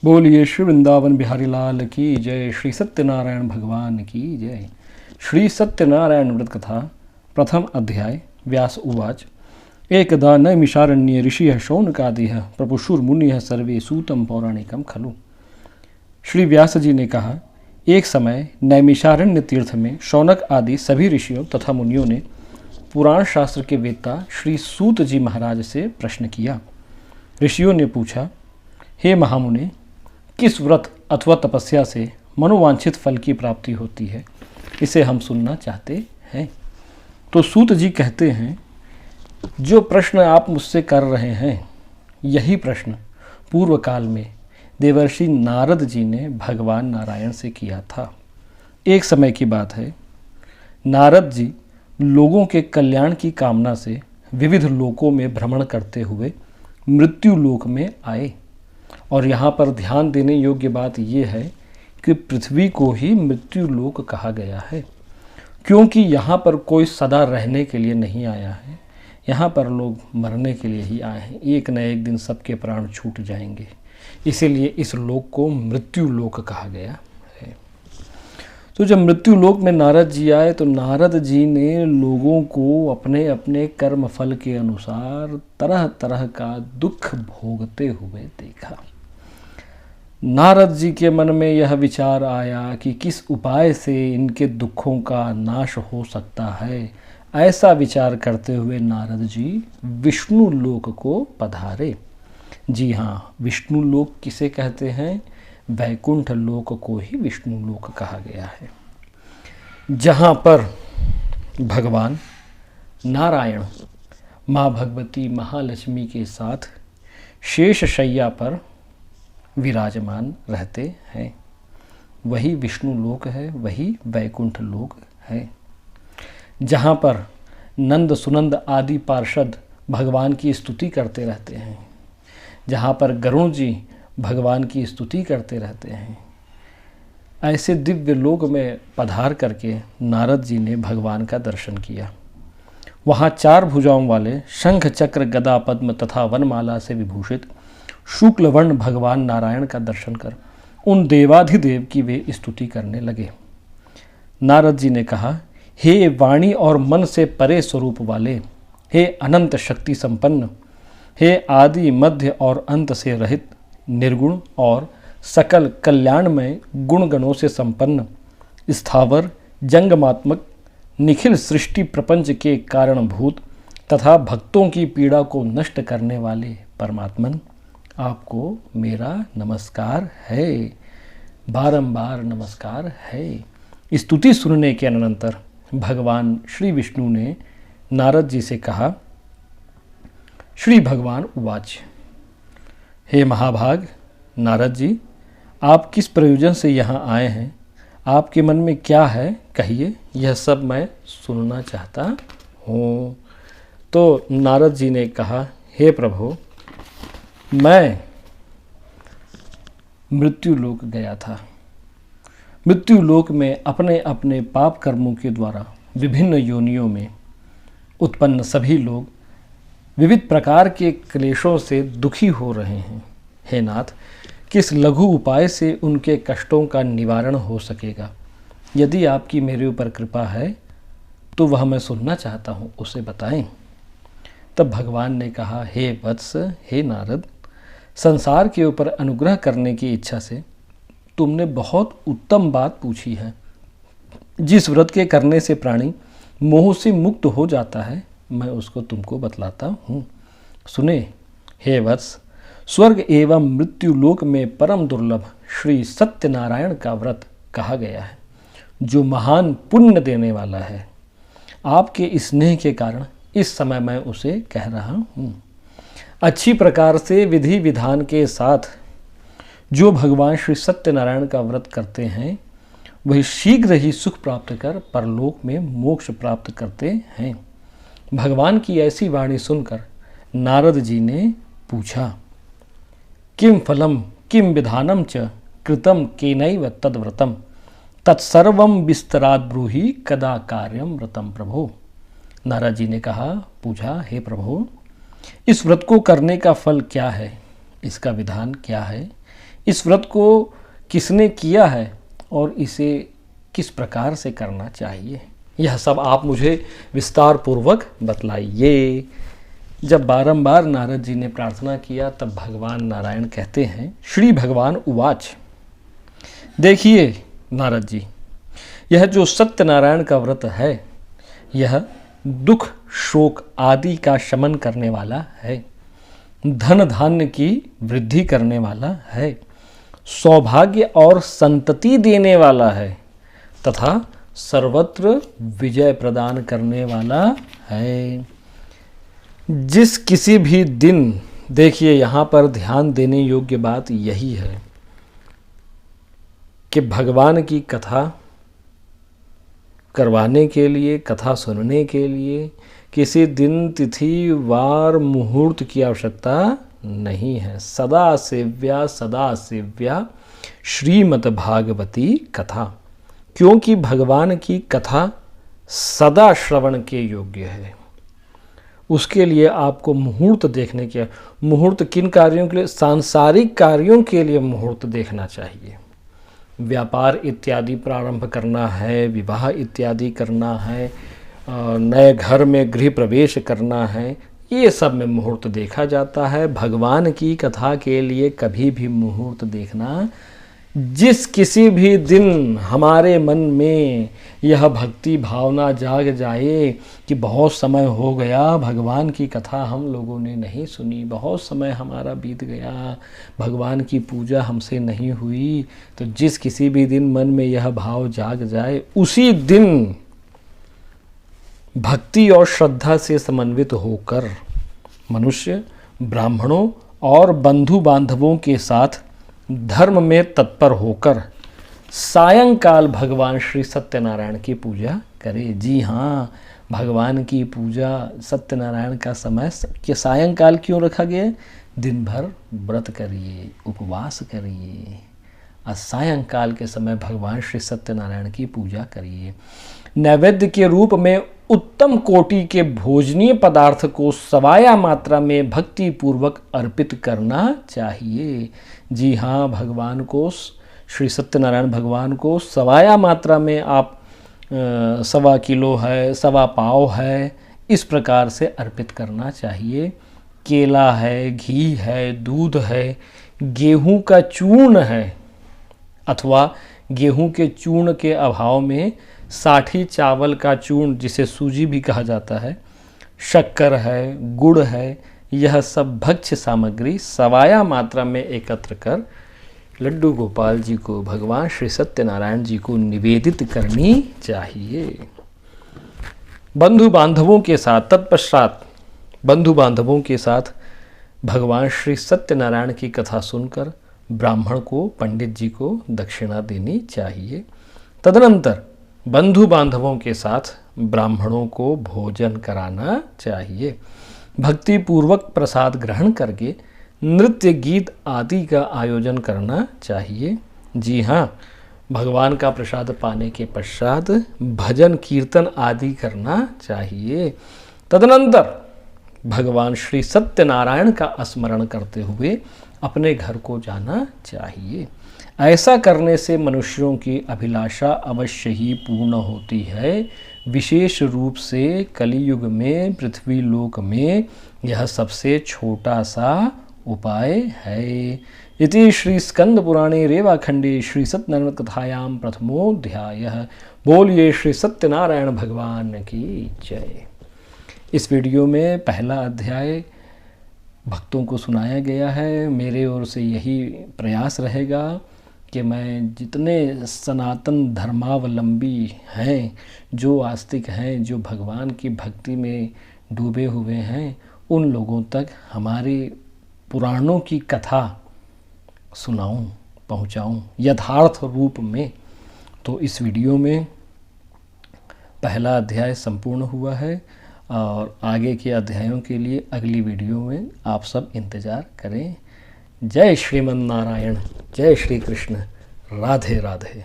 बोलिए श्री वृंदावन बिहारी लाल की जय। श्री सत्यनारायण भगवान की जय। श्री सत्यनारायण व्रत कथा प्रथम अध्याय। व्यास उवाच। एकदा नैमिषारण्ये ऋषिः शौनकादिः प्रपुशुर्मुनिः सर्वे सूतं पौराणिकं खलु। श्री व्यास जी ने कहा, एक समय नैमिषारण्य तीर्थ में शौनक आदि सभी ऋषियों तथा मुनियों ने पुराण शास्त्र के वेत्ता श्री सूत जी महाराज से प्रश्न किया। ऋषियों ने पूछा, हे महामुने, किस व्रत अथवा तपस्या से मनोवांछित फल की प्राप्ति होती है, इसे हम सुनना चाहते हैं। तो सूत जी कहते हैं, जो प्रश्न आप मुझसे कर रहे हैं, यही प्रश्न पूर्व काल में देवर्षि नारद जी ने भगवान नारायण से किया था। एक समय की बात है, नारद जी लोगों के कल्याण की कामना से विविध लोकों में भ्रमण करते हुए मृत्यु लोक में आए। और यहाँ पर ध्यान देने योग्य बात यह है कि पृथ्वी को ही मृत्यु लोक कहा गया है, क्योंकि यहाँ पर कोई सदा रहने के लिए नहीं आया है। यहाँ पर लोग मरने के लिए ही आए हैं। एक न एक दिन सबके प्राण छूट जाएंगे, इसीलिए इस लोक को मृत्यु लोक कहा गया है। तो जब मृत्यु लोक में नारद जी आए तो नारद जी ने लोगों को अपने अपने कर्म फल के अनुसार तरह तरह का दुख भोगते हुए देखा। नारद जी के मन में यह विचार आया कि किस उपाय से इनके दुखों का नाश हो सकता है। ऐसा विचार करते हुए नारद जी विष्णु लोक को पधारे। जी हाँ, विष्णु लोक किसे कहते हैं? वैकुंठ लोक को ही विष्णु लोक कहा गया है, जहाँ पर भगवान नारायण माँ भगवती महालक्ष्मी के साथ शेष शैया पर विराजमान रहते हैं। वही विष्णु लोक है, वही वैकुंठ लोक है, जहाँ पर नंद सुनंद आदि पार्षद भगवान की स्तुति करते रहते हैं, जहाँ पर गरुण जी भगवान की स्तुति करते रहते हैं। ऐसे दिव्य लोक में पधार करके नारद जी ने भगवान का दर्शन किया। वहाँ चार भुजाओं वाले शंख चक्र गदा पद्म तथा वनमाला से विभूषित शुक्ल वर्ण भगवान नारायण का दर्शन कर उन देवाधिदेव की वे स्तुति करने लगे। नारद जी ने कहा, हे वाणी और मन से परे स्वरूप वाले, हे अनंत शक्ति संपन्न, हे आदि मध्य और अंत से रहित, निर्गुण और सकल कल्याणमय गुण गणों से संपन्न, स्थावर जंगमात्मक निखिल सृष्टि प्रपंच के कारणभूत तथा भक्तों की पीड़ा को नष्ट करने वाले परमात्मन, आपको मेरा नमस्कार है, बारंबार नमस्कार है। स्तुति सुनने के अनंतर भगवान श्री विष्णु ने नारद जी से कहा, श्री भगवान उवाच। हे महाभाग नारद जी, आप किस प्रयोजन से यहाँ आए हैं? आपके मन में क्या है, कहिए, यह सब मैं सुनना चाहता हूँ। तो नारद जी ने कहा, हे प्रभु, मैं मृत्यु लोक गया था। मृत्यु लोक में अपने अपने पाप कर्मों के द्वारा विभिन्न योनियों में उत्पन्न सभी लोग विविध प्रकार के क्लेशों से दुखी हो रहे हैं। हे नाथ, किस लघु उपाय से उनके कष्टों का निवारण हो सकेगा? यदि आपकी मेरे ऊपर कृपा है तो वह मैं सुनना चाहता हूँ, उसे बताएं। तब भगवान ने कहा, हे वत्स, हे नारद, संसार के ऊपर अनुग्रह करने की इच्छा से तुमने बहुत उत्तम बात पूछी है। जिस व्रत के करने से प्राणी मोह से मुक्त हो जाता है, मैं उसको तुमको बतलाता हूँ। सुने हे वत्स, स्वर्ग एवं मृत्यु लोक में परम दुर्लभ श्री सत्यनारायण का व्रत कहा गया है, जो महान पुण्य देने वाला है। आपके स्नेह के कारण इस समय मैं उसे कह रहा हूँ। अच्छी प्रकार से विधि विधान के साथ जो भगवान श्री सत्यनारायण का व्रत करते हैं, वही शीघ्र ही सुख प्राप्त कर परलोक में मोक्ष प्राप्त करते हैं। भगवान की ऐसी वाणी सुनकर नारद जी ने पूछा, किम फलम किम विधानम च कृतम केनैव तद्व्रतम तत्सर्वम विस्तराद ब्रूहि कदा कार्यम व्रतम प्रभो। नारद जी ने कहा, पूछा, हे प्रभु, इस व्रत को करने का फल क्या है, इसका विधान क्या है, इस व्रत को किसने किया है और इसे किस प्रकार से करना चाहिए, यह सब आप मुझे विस्तार पूर्वक बतलाइए। जब बारंबार नारद जी ने प्रार्थना किया तब भगवान नारायण कहते हैं, श्री भगवान उवाच, देखिए नारद जी, यह जो सत्यनारायण का व्रत है यह दुख शोक आदि का शमन करने वाला है, धन धान्य की वृद्धि करने वाला है, सौभाग्य और संतति देने वाला है तथा सर्वत्र विजय प्रदान करने वाला है। जिस किसी भी दिन, देखिए यहाँ पर ध्यान देने योग्य बात यही है कि भगवान की कथा करवाने के लिए, कथा सुनने के लिए किसी दिन तिथि वार मुहूर्त की आवश्यकता नहीं है। सदा सेव्या श्रीमद् भागवती कथा, क्योंकि भगवान की कथा सदा श्रवण के योग्य है। उसके लिए आपको मुहूर्त देखने के, मुहूर्त किन कार्यों के लिए? सांसारिक कार्यों के लिए मुहूर्त देखना चाहिए। व्यापार इत्यादि प्रारंभ करना है, विवाह इत्यादि करना है, नए घर में गृह प्रवेश करना है, ये सब में मुहूर्त देखा जाता है। भगवान की कथा के लिए कभी भी मुहूर्त देखना, जिस किसी भी दिन हमारे मन में यह भक्ति भावना जाग जाए कि बहुत समय हो गया भगवान की कथा हम लोगों ने नहीं सुनी, बहुत समय हमारा बीत गया, भगवान की पूजा हमसे नहीं हुई, तो जिस किसी भी दिन मन में यह भाव जाग जाए, उसी दिन भक्ति और श्रद्धा से समन्वित होकर मनुष्य ब्राह्मणों और बंधु बांधवों के साथ धर्म में तत्पर होकर सायंकाल भगवान श्री सत्यनारायण की पूजा करे। जी हाँ, भगवान की पूजा सत्यनारायण का समय कि सायंकाल क्यों रखा गया? दिन भर व्रत करिए, उपवास करिए और सायंकाल के समय भगवान श्री सत्यनारायण की पूजा करिए। नैवेद्य के रूप में उत्तम कोटि के भोजनीय पदार्थ को सवाया मात्रा में भक्ति पूर्वक अर्पित करना चाहिए। जी हाँ, भगवान को, श्री सत्यनारायण भगवान को सवाया मात्रा में आप 1.25 किलो है, 1.25 पाव है, इस प्रकार से अर्पित करना चाहिए। केला है, घी है, दूध है, गेहूं का चूर्ण है अथवा गेहूं के चूर्ण के अभाव में साठी चावल का चूर्ण, जिसे सूजी भी कहा जाता है, शक्कर है, गुड़ है, यह सब भक्ष्य सामग्री सवाया मात्रा में एकत्र कर लड्डू गोपाल जी को, भगवान श्री सत्यनारायण जी को निवेदित करनी चाहिए। बंधु बांधवों के साथ, तत्पश्चात बंधु बांधवों के साथ भगवान श्री सत्यनारायण की कथा सुनकर ब्राह्मण को, पंडित जी को दक्षिणा देनी चाहिए। तदनंतर बंधु बांधवों के साथ ब्राह्मणों को भोजन कराना चाहिए। भक्ति पूर्वक प्रसाद ग्रहण करके नृत्य गीत आदि का आयोजन करना चाहिए। जी हाँ, भगवान का प्रसाद पाने के पश्चात भजन कीर्तन आदि करना चाहिए। तदनंतर भगवान श्री सत्यनारायण का स्मरण करते हुए अपने घर को जाना चाहिए। ऐसा करने से मनुष्यों की अभिलाषा अवश्य ही पूर्ण होती है। विशेष रूप से कलियुग में, पृथ्वी लोक में यह सबसे छोटा सा उपाय है। इति श्री स्कंद पुराणे रेवाखंडे श्री सत्यनारायण कथायाम प्रथमोध्यायः। बोलिए श्री सत्यनारायण भगवान की जय। इस वीडियो में पहला अध्याय भक्तों को सुनाया गया है। मेरे ओर से यही प्रयास रहेगा कि मैं जितने सनातन धर्मावलंबी हैं, जो आस्तिक हैं, जो भगवान की भक्ति में डूबे हुए हैं, उन लोगों तक हमारी पुराणों की कथा सुनाऊं, पहुंचाऊं यथार्थ रूप में। तो इस वीडियो में पहला अध्याय संपूर्ण हुआ है और आगे के अध्यायों के लिए अगली वीडियो में आप सब इंतज़ार करें। जय श्रीमन नारायण, जय श्री कृष्ण, राधे राधे।